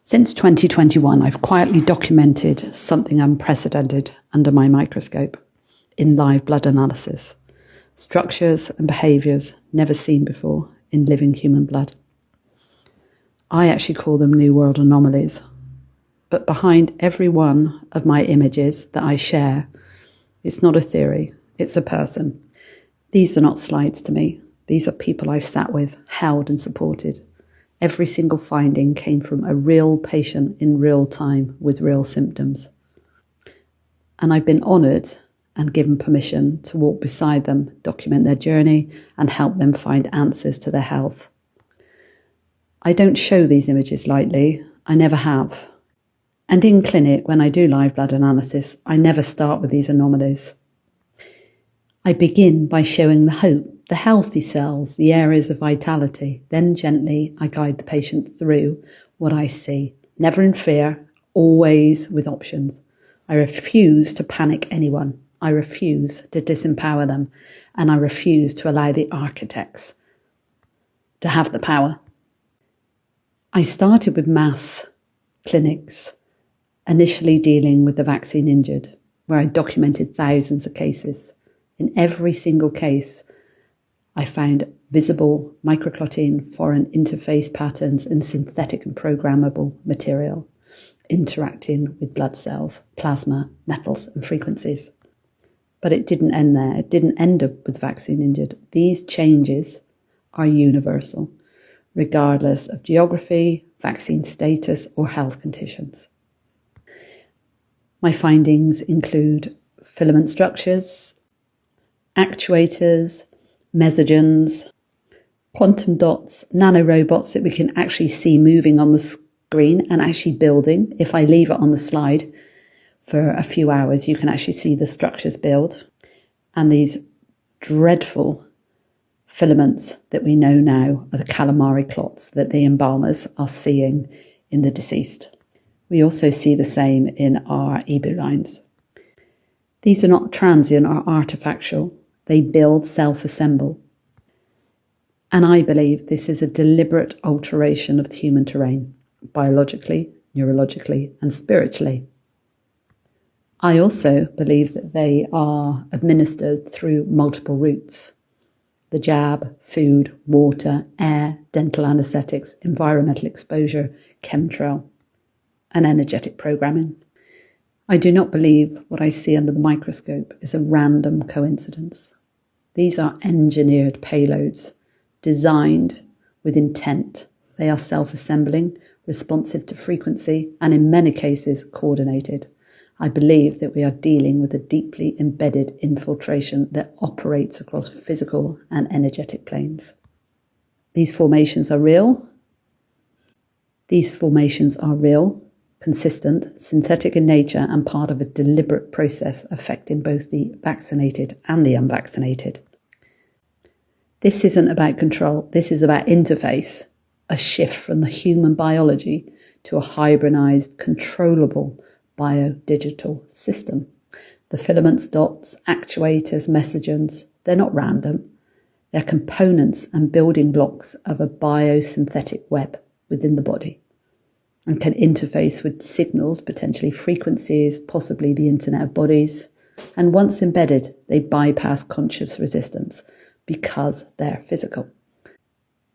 Since 2021, I've quietly documented something unprecedented under my microscope in live blood analysis. Structures and behaviours never seen before in living human blood. I actually call them New World anomalies. But behind every one of my images that I share, it's not a theory, it's a person. These are not slides to me. These are people I've sat with, held and supported. Every single finding came from a real patient in real time with real symptoms. And I've been honoured and given permission to walk beside them, document their journey and help them find answers to their health. I don't show these images lightly, I never have. And in clinic, when I do live blood analysis, I never start with these anomalies. I begin by showing the hope, the healthy cells, the areas of vitality. Then gently I guide the patient through what I see. Never in fear, always with options. I refuse to panic anyone. I refuse to disempower them. And I refuse to allow the architects to have the power. I started with mass clinics, initially dealing with the vaccine injured, where I documented thousands of cases. In every single case, I found visible microclotting, foreign interface patterns and synthetic and programmable material interacting with blood cells, plasma, metals and frequencies. But it didn't end there. It didn't end up with vaccine injured. These changes are universal, regardless of geography, vaccine status or health conditions. My findings include filament structures, actuators, mesogens, quantum dots, nanorobots that we can actually see moving on the screen and actually building. If I leave it on the slide for a few hours, you can actually see the structures build. And these dreadful filaments that we know now are the calamari clots that the embalmers are seeing in the deceased. We also see the same in our EBU lines. These are not transient or artifactual. They build, self-assemble. And I believe this is a deliberate alteration of the human terrain, biologically, neurologically, and spiritually. I also believe that they are administered through multiple routes. The jab, food, water, air, dental anaesthetics, environmental exposure, chemtrail, and energetic programming. I do not believe what I see under the microscope is a random coincidence. These are engineered payloads, designed with intent. They are self-assembling, responsive to frequency, and in many cases coordinated. I believe that we are dealing with a deeply embedded infiltration that operates across physical and energetic planes. These formations are real. Consistent, synthetic in nature, and part of a deliberate process affecting both the vaccinated and the unvaccinated. This isn't about control, this is about interface, a shift from the human biology to a hybridized, controllable biodigital system. The filaments, dots, actuators, mesogens, they're not random. They're components and building blocks of a biosynthetic web within the body, and can interface with signals, potentially frequencies, possibly the Internet of Bodies. And once embedded, they bypass conscious resistance because they're physical.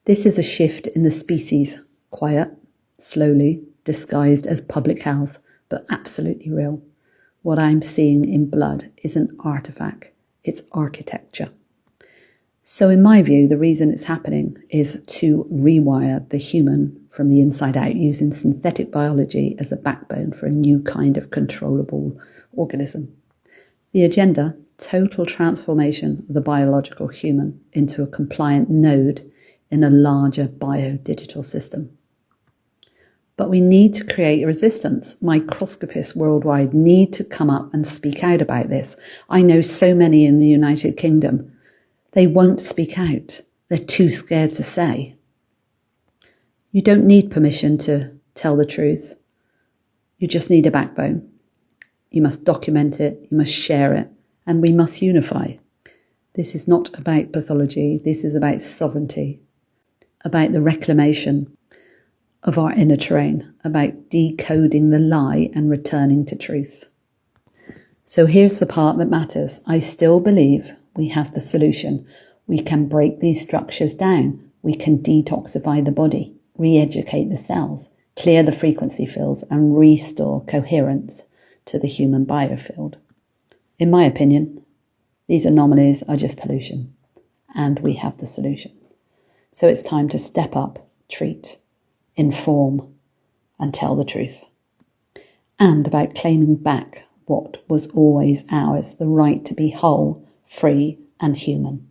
This is a shift in the species, quiet, slowly, disguised as public health, but absolutely real. What I'm seeing in blood isn't artifact, it's architecture. So in my view, the reason it's happening is to rewire the human from the inside out, using synthetic biology as the backbone for a new kind of controllable organism. The agenda, total transformation of the biological human into a compliant node in a larger biodigital system. But we need to create a resistance. Microscopists worldwide need to come up and speak out about this. I know so many in the United Kingdom. They won't speak out. They're too scared to say. You don't need permission to tell the truth. You just need a backbone. You must document it, you must share it, and we must unify. This is not about pathology, this is about sovereignty, about the reclamation of our inner terrain, about decoding the lie and returning to truth. So here's the part that matters. I still believe we have the solution. We can break these structures down. We can detoxify the body, re-educate the cells, clear the frequency fields, and restore coherence to the human biofield. In my opinion, these anomalies are just pollution, and we have the solution. So it's time to step up, treat, inform, and tell the truth. And about claiming back what was always ours, the right to be whole, free, and human.